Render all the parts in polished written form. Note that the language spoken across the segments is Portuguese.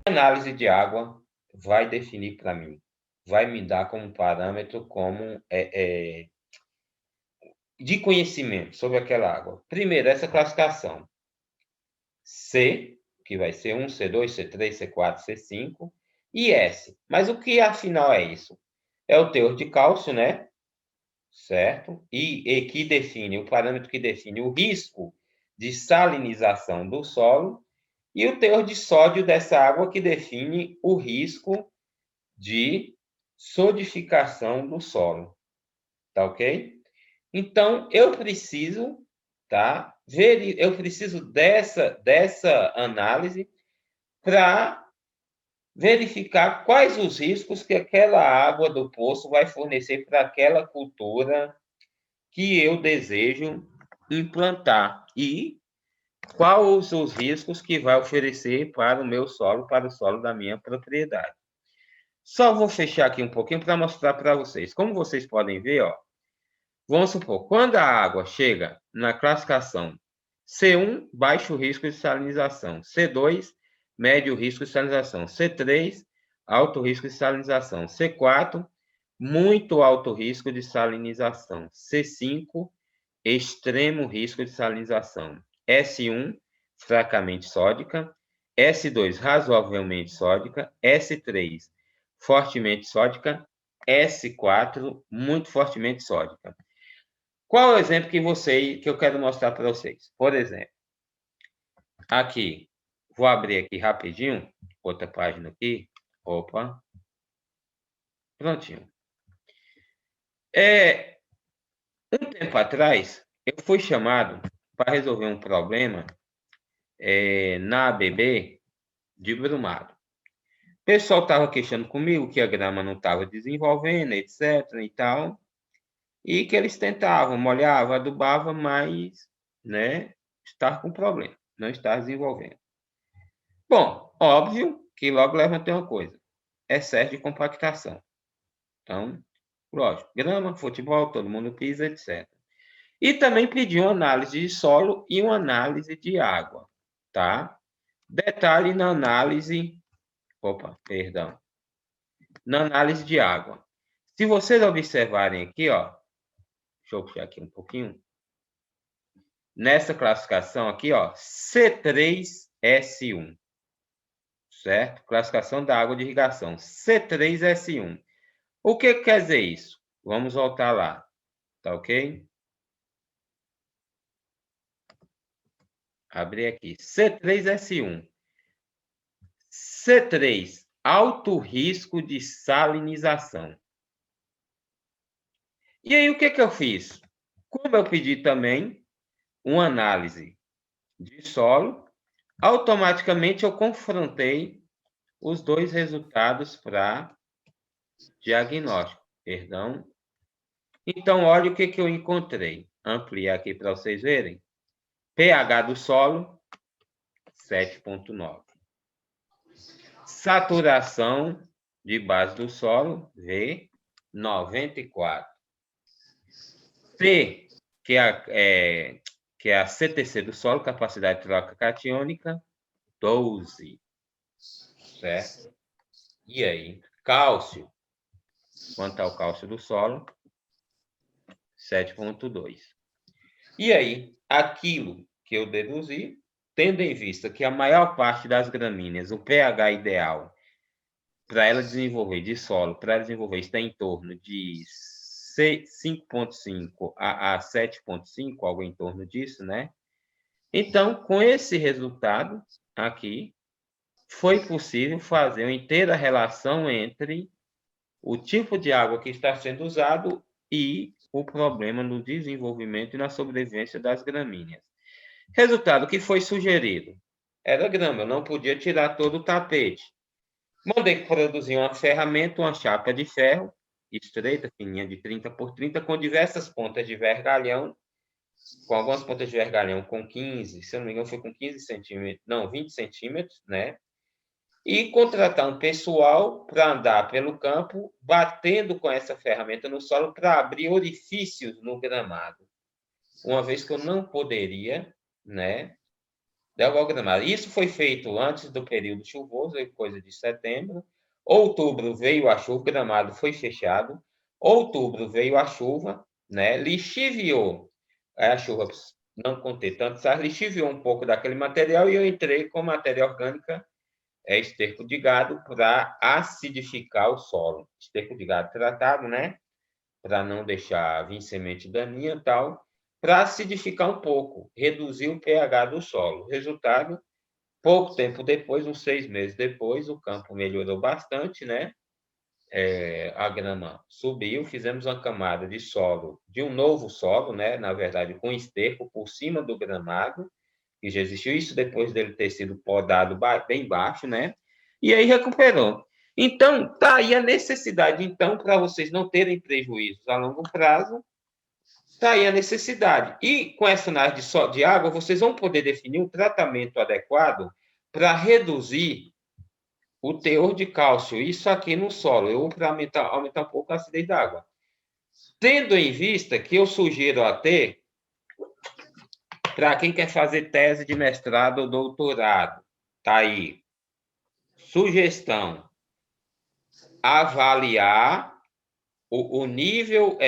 Análise de água vai definir para mim, vai me dar como parâmetro, como de conhecimento sobre aquela água. Primeiro, essa classificação. C, que vai ser 1, C2, C3, C4, C5, e S. Mas o que afinal é isso? É o teor de cálcio, né? Certo? E que define, o parâmetro que define o risco de salinização do solo, e o teor de sódio dessa água que define o risco de solidificação do solo. Tá ok? Então, eu preciso, tá? Eu preciso dessa análise para verificar quais os riscos que aquela água do poço vai fornecer para aquela cultura que eu desejo implantar e quais os riscos que vai oferecer para o meu solo, para o solo da minha propriedade. Só vou fechar aqui um pouquinho para mostrar para vocês. Como vocês podem ver, ó, vamos supor, quando a água chega na classificação C1, baixo risco de salinização, C2, médio risco de salinização, C3, alto risco de salinização, C4, muito alto risco de salinização, C5, extremo risco de salinização, S1, fracamente sódica, S2, razoavelmente sódica, S3, fortemente sódica, S4, muito fortemente sódica. Qual é o exemplo que eu quero mostrar para vocês? Por exemplo, aqui, vou abrir aqui rapidinho, outra página aqui. Opa, prontinho. Um tempo atrás, eu fui chamado para resolver um problema na ABB de Brumado. O pessoal estava queixando comigo que a grama não estava desenvolvendo, etc. e tal, e que eles tentavam, molhavam, adubavam, mas, né, estava com problema, não estava desenvolvendo. Bom, óbvio que logo levantei uma coisa: excesso de compactação. Então, lógico, grama, futebol, todo mundo pisa, etc. E também pedi uma análise de solo e uma análise de água, tá? Detalhe na análise, perdão, na análise de água. Se vocês observarem aqui, ó, deixa eu puxar aqui um pouquinho, nessa classificação aqui, ó, C3S1, certo? Classificação da água de irrigação, C3S1. O que quer dizer isso? Vamos voltar lá, tá ok? Abrir aqui, C3S1. C3, alto risco de salinização. E aí, o que eu fiz? Como eu pedi também uma análise de solo, automaticamente eu confrontei os dois resultados para diagnóstico. Perdão. Então, olha o que eu encontrei. Ampliar aqui para vocês verem. pH do solo, 7,9. Saturação de base do solo, V, 94. C, que é a CTC do solo, capacidade de troca catiônica, 12. Certo? E aí? Cálcio. Quanto ao cálcio do solo? 7,2. E aí? Aquilo que eu deduzi, tendo em vista que a maior parte das gramíneas, o pH ideal para ela desenvolver de solo, para ela desenvolver, está em torno de 5,5 a 7,5, algo em torno disso, né? Então, com esse resultado aqui, foi possível fazer uma inteira relação entre o tipo de água que está sendo usado e o problema no desenvolvimento e na sobrevivência das gramíneas. Resultado que foi sugerido era grama, eu não podia tirar todo o tapete. Mandei produzir uma ferramenta, uma chapa de ferro, estreita, fininha, de 30 por 30, com diversas pontas de vergalhão, com algumas pontas de vergalhão com 15, se eu não me engano foi com 15 centímetros, não, 20 centímetros, né? E contratar um pessoal para andar pelo campo, batendo com essa ferramenta no solo para abrir orifícios no gramado. Uma vez que eu não poderia, né, derrubar o gramado. Isso foi feito antes do período chuvoso, coisa de setembro. Outubro veio a chuva, o gramado foi fechado. Outubro veio a chuva, né? Lixiviou. A chuva não contém tanto sal, lixiviou um pouco daquele material e eu entrei com matéria orgânica, esterco de gado, para acidificar o solo. Esterco de gado tratado, né? Para não deixar vir semente daninha e tal, para acidificar um pouco, reduzir o pH do solo. Resultado, pouco tempo depois, uns 6 meses depois, o campo melhorou bastante, né? A grama subiu, fizemos uma camada de solo, de um novo solo, né? Na verdade, com esterco por cima do gramado, que já existiu, isso depois dele ter sido podado bem baixo, né? E aí recuperou. Então, tá aí a necessidade, então, para vocês não terem prejuízos a longo prazo, tá aí a necessidade. E com essa análise de água, vocês vão poder definir um tratamento adequado para reduzir o teor de cálcio, isso aqui no solo, ou para aumentar um pouco a acidez da água. Tendo em vista que eu sugiro até, para quem quer fazer tese de mestrado ou doutorado, tá aí, sugestão, avaliar o nível,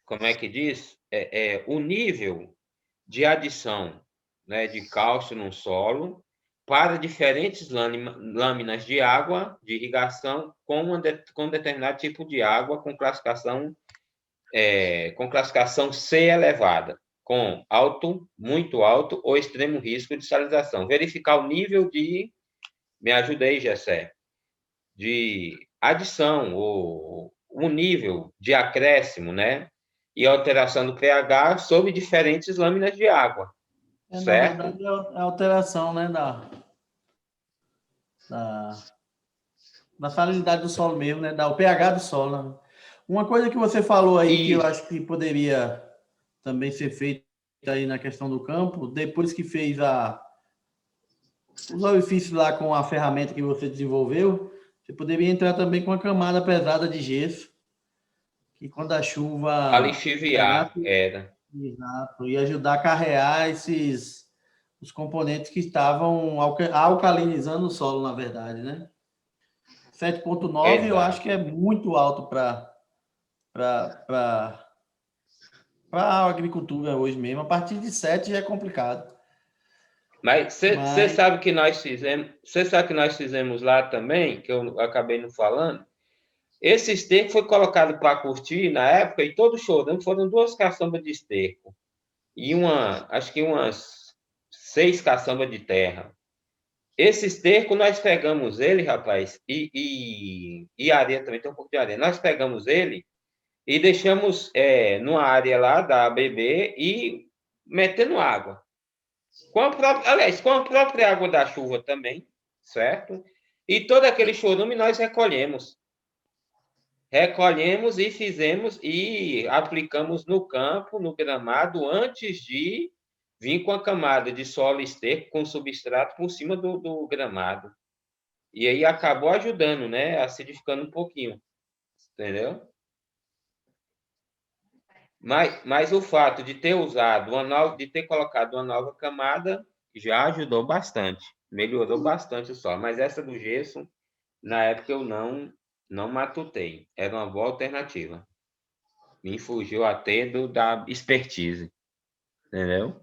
como é que diz? O nível de adição, né, de cálcio no solo para diferentes lâminas de água de irrigação com determinado tipo de água com classificação C elevada, com alto, muito alto ou extremo risco de salinização. Verificar o nível de, me ajuda aí, Gessé, de adição, o nível de acréscimo, né? E alteração do pH sobre diferentes lâminas de água, Na certo? verdade, é a alteração, né, da, da salinidade do solo mesmo, né, o pH do solo. Né? Uma coisa que você falou aí que eu acho que poderia também ser feita aí na questão do campo, depois que fez os orifícios lá com a ferramenta que você desenvolveu, você poderia entrar também com uma camada pesada de gesso, que quando a chuva Alixiviar, era. exato, e ajudar a carrear os componentes que estavam alcalinizando o solo, na verdade, né? 7,9 eu acho que é muito alto para a agricultura hoje mesmo. A partir de 7 já é complicado. Mas você sabe que nós fizemos, você sabe que nós fizemos lá também, que eu acabei não falando. Esse esterco foi colocado para curtir na época e todo chorando foram 2 caçambas de esterco e acho que umas 6 caçambas de terra. Esse esterco nós pegamos ele, rapaz, e areia também tem um pouco de areia. Nós pegamos ele e deixamos numa área lá da ABB e metendo água. Com a própria água da chuva também, certo? E todo aquele chorume nós recolhemos. Recolhemos e fizemos e aplicamos no campo, no gramado, antes de vir com a camada de solo esterco com substrato por cima do gramado. E aí acabou ajudando, né? Acidificando um pouquinho. Entendeu? Mas o fato de ter de ter colocado uma nova camada já ajudou bastante. Melhorou bastante o solo. Mas essa do gesso, na época eu não matutei. Era uma boa alternativa. Me fugiu até da expertise. Entendeu?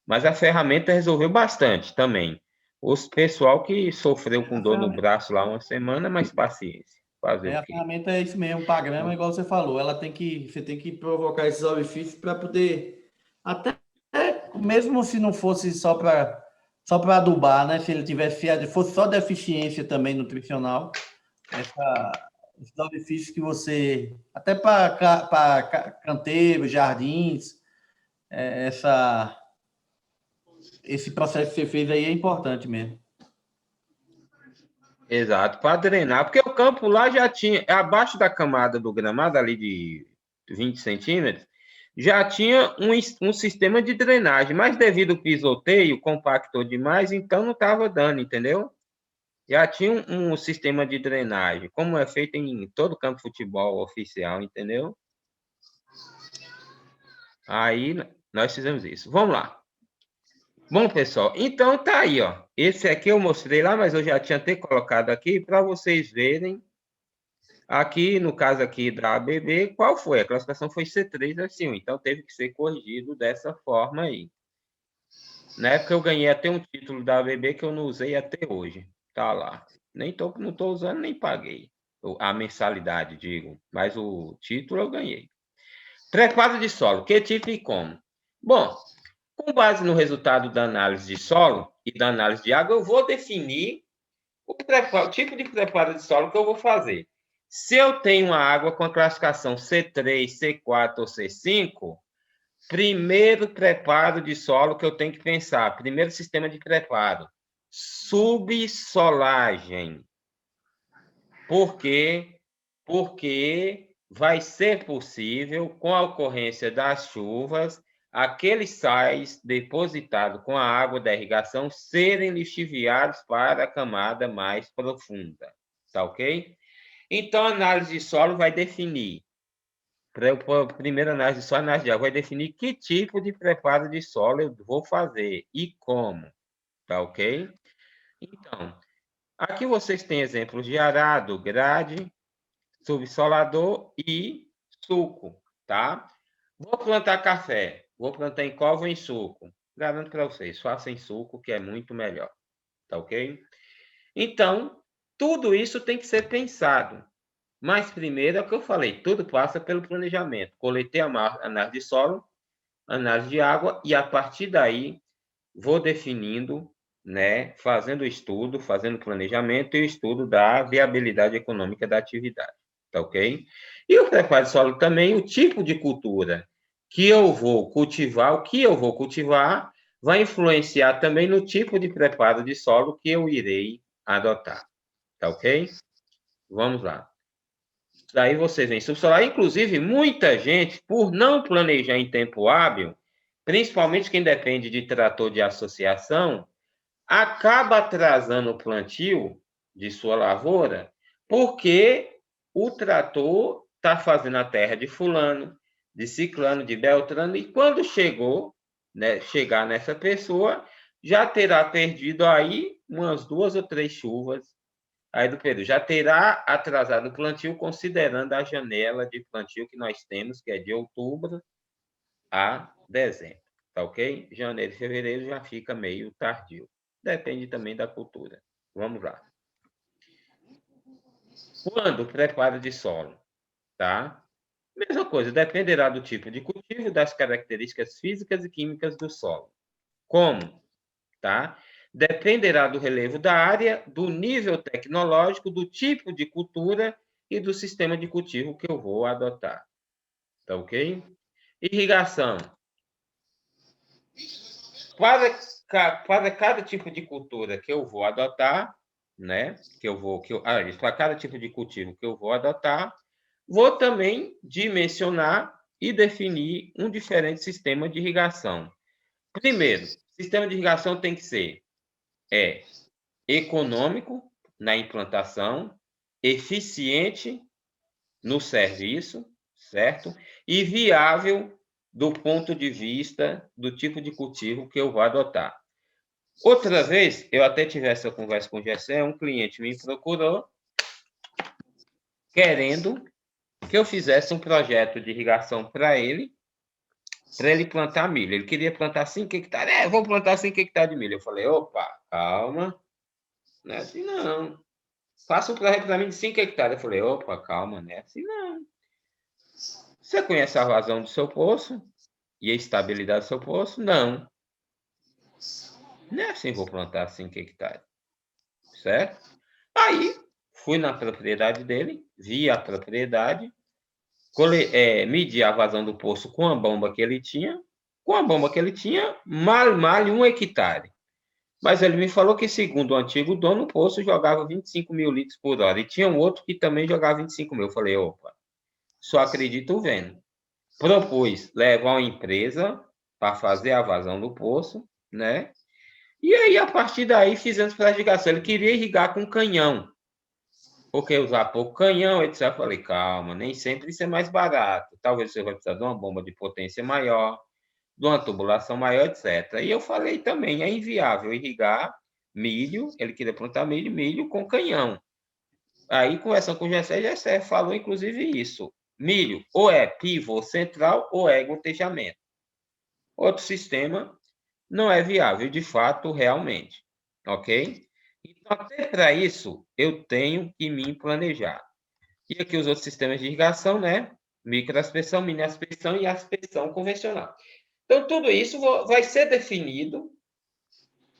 Mas a ferramenta resolveu bastante também. Os pessoal que sofreu com dor no braço lá uma semana, mas paciência. Fazer o A quê? ferramenta é isso mesmo, para grama, igual você falou. Você tem que provocar esses orifícios para poder. Até mesmo se não fosse só para adubar, né? Se ele tivesse, fosse só deficiência também nutricional, esses orifícios que você. Até para canteiros, jardins, esse processo que você fez aí é importante mesmo. Exato, para drenar, porque o campo lá já tinha, abaixo da camada do gramado, ali de 20 centímetros, já tinha um sistema de drenagem, mas devido ao pisoteio, compactou demais, então não estava dando, entendeu? Já tinha um sistema de drenagem, como é feito em todo campo de futebol oficial, entendeu? Aí nós fizemos isso. Vamos lá. Bom, pessoal, então tá aí, ó. Esse aqui eu mostrei lá, mas eu já tinha até colocado aqui para vocês verem. Aqui, no caso aqui da ABB, qual foi? A classificação foi C3 assim, então teve que ser corrigido dessa forma aí. Na época eu ganhei até um título da ABB que eu não usei até hoje. Tá lá. Não tô usando, nem paguei. A mensalidade, digo. Mas o título eu ganhei. Preparo de solo, que tipo e como? Bom, com base no resultado da análise de solo e da análise de água, eu vou definir o tipo de preparo de solo que eu vou fazer. Se eu tenho uma água com a classificação C3, C4 ou C5, primeiro preparo de solo que eu tenho que pensar, primeiro sistema de preparo, subsolagem. Por quê? Porque vai ser possível, com a ocorrência das chuvas, aqueles sais depositados com a água da irrigação serem lixiviados para a camada mais profunda. Tá ok? Então, a análise de solo vai definir, primeira análise de solo, análise de água, vai definir que tipo de preparo de solo eu vou fazer e como. Tá ok? Então, aqui vocês têm exemplos de arado, grade, subsolador e suco, tá? Vou plantar café, vou plantar em cova ou em suco. Garanto para vocês, faça em suco, que é muito melhor, tá ok? Então, tudo isso tem que ser pensado. Mas primeiro é o que eu falei, tudo passa pelo planejamento. Coletei a análise de solo, análise de água, e a partir daí vou definindo, né, fazendo o estudo, fazendo o planejamento e o estudo da viabilidade econômica da atividade, tá ok? E o preparo de solo também, o tipo de cultura que eu vou cultivar, o que eu vou cultivar, vai influenciar também no tipo de preparo de solo que eu irei adotar, tá ok? Vamos lá. Daí vocês vêm subsolar. Inclusive, muita gente, por não planejar em tempo hábil, principalmente quem depende de trator de associação, acaba atrasando o plantio de sua lavoura, porque o trator está fazendo a terra de fulano, de ciclano, de beltrano, e quando chegar nessa pessoa, já terá perdido aí umas 2 ou 3 chuvas aí do período. Já terá atrasado o plantio, considerando a janela de plantio que nós temos, que é de outubro a dezembro, tá ok? Janeiro e fevereiro já fica meio tardio. Depende também da cultura. Vamos lá. Quando preparo de solo, tá? Mesma coisa, dependerá do tipo de cultivo, das características físicas e químicas do solo. Como? Tá? Dependerá do relevo da área, do nível tecnológico, do tipo de cultura e do sistema de cultivo que eu vou adotar. Tá ok? Irrigação. Para, para cada tipo de cultura que eu vou adotar, né? Para cada tipo de cultivo que eu vou adotar, vou também dimensionar e definir um diferente sistema de irrigação. Primeiro, sistema de irrigação tem que ser econômico na implantação, eficiente no serviço, certo? E viável do ponto de vista do tipo de cultivo que eu vou adotar. Outra vez, eu até tive essa conversa com o Gessé, um cliente me procurou querendo que eu fizesse um projeto de irrigação para ele plantar milho. Ele queria plantar 5 hectares. Vou plantar 5 hectares de milho. Eu falei, opa, calma. Não é assim, não. Faça um projeto para mim de 5 hectares. Eu falei, opa, calma, não é assim, não. Você conhece a vazão do seu poço e a estabilidade do seu poço? Não. Não é assim, vou plantar 5 hectares. Certo? Aí, fui na propriedade dele, vi a propriedade, medi a vazão do poço com a bomba que ele tinha. Com a bomba que ele tinha, mal 1 hectare. Mas ele me falou que, segundo o antigo dono, o poço jogava 25 mil litros por hora. E tinha um outro que também jogava 25 mil. Eu falei, opa, só acredito vendo. Propus levar uma empresa para fazer a vazão do poço, né? E aí, a partir daí, fizemos para irrigação. Ele queria irrigar com canhão, porque usar pouco canhão, etc. Eu falei, calma, nem sempre isso é mais barato. Talvez você vai precisar de uma bomba de potência maior, de uma tubulação maior, etc. E eu falei também, é inviável irrigar milho, ele queria plantar milho com canhão. Aí, conversando com o Gessé falou, inclusive, isso. Milho, ou é pivô central, ou é gotejamento. Outro sistema não é viável, de fato, realmente. Ok? Então, até para isso, eu tenho que me planejar. E aqui os outros sistemas de irrigação, né? Microaspersão, mini aspersão e aspersão convencional. Então, tudo isso vai ser definido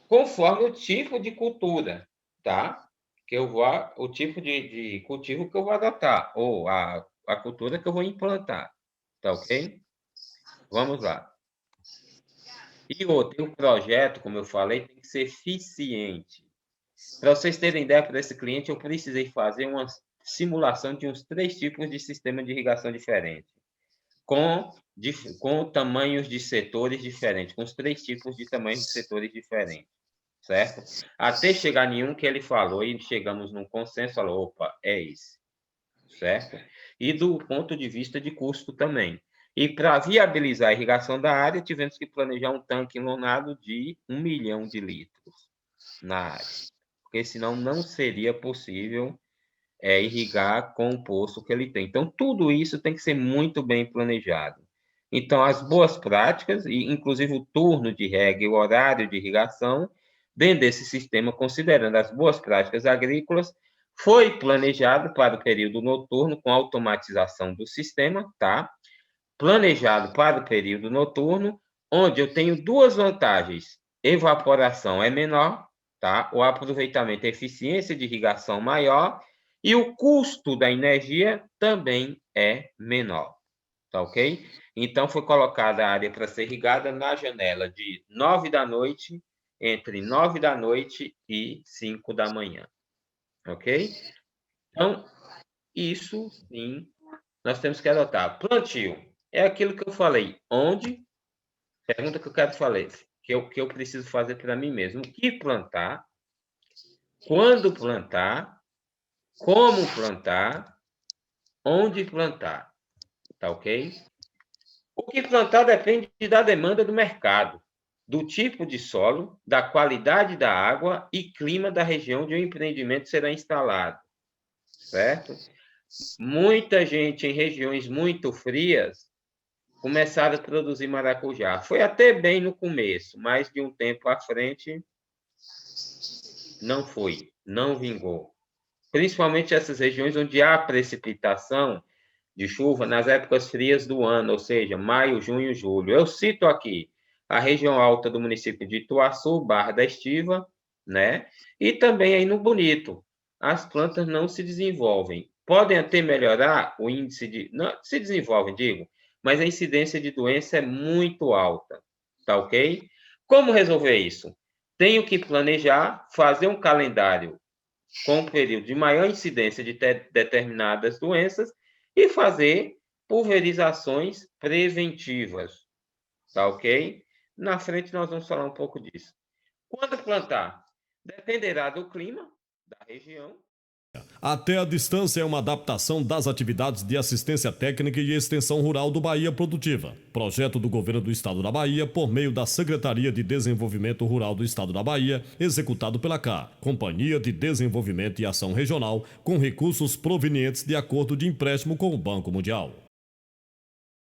conforme o tipo de cultura, tá? O tipo de cultivo que eu vou adotar, ou a cultura que eu vou implantar, tá ok? Vamos lá. E outro, o projeto, como eu falei, tem que ser eficiente. Para vocês terem ideia, para esse cliente, eu precisei fazer uma simulação de uns 3 tipos de sistema de irrigação diferentes, com tamanhos de setores diferentes, com os 3 tipos de tamanhos de setores diferentes, certo? Até chegar em um que ele falou e chegamos num consenso, falou, opa, é esse, certo? E do ponto de vista de custo também. E para viabilizar a irrigação da área, tivemos que planejar um tanque lonado de 1 milhão de litros na área, porque senão não seria possível irrigar com o poço que ele tem. Então, tudo isso tem que ser muito bem planejado. Então, as boas práticas, e inclusive o turno de rega e o horário de irrigação, dentro desse sistema, considerando as boas práticas agrícolas, foi planejado para o período noturno com automatização do sistema, tá? Planejado para o período noturno, onde eu tenho 2 vantagens. Evaporação é menor, tá? O aproveitamento e eficiência de irrigação maior e o custo da energia também é menor, tá ok? Então, foi colocada a área para ser irrigada na janela de 9 da noite, entre 9 da noite e 5 da manhã, ok? Então, isso sim, nós temos que adotar. Plantio é aquilo que eu falei. Onde? Pergunta que eu quero fazer, que eu preciso fazer para mim mesmo. O que plantar? Quando plantar? Como plantar? Onde plantar? Tá ok? O que plantar depende da demanda do mercado, do tipo de solo, da qualidade da água e clima da região onde o empreendimento será instalado, certo? Muita gente em regiões muito frias começaram a produzir maracujá. Foi até bem no começo, mas de um tempo à frente não foi, não vingou. Principalmente essas regiões onde há precipitação de chuva nas épocas frias do ano, ou seja, maio, junho, julho. Eu cito aqui a região alta do município de Ituaçu, Barra da Estiva, né? E também aí no Bonito. As plantas não se desenvolvem. Podem até melhorar o índice de... Não, se desenvolvem, digo, mas a incidência de doença é muito alta, tá ok? Como resolver isso? Tenho que planejar, fazer um calendário com um período de maior incidência de determinadas doenças e fazer pulverizações preventivas, tá ok? Na frente nós vamos falar um pouco disso. Quando plantar? Dependerá do clima da região. Até a distância é uma adaptação das atividades de assistência técnica e extensão rural do Bahia Produtiva. Projeto do Governo do Estado da Bahia por meio da Secretaria de Desenvolvimento Rural do Estado da Bahia, executado pela CA, Companhia de Desenvolvimento e Ação Regional, com recursos provenientes de acordo de empréstimo com o Banco Mundial.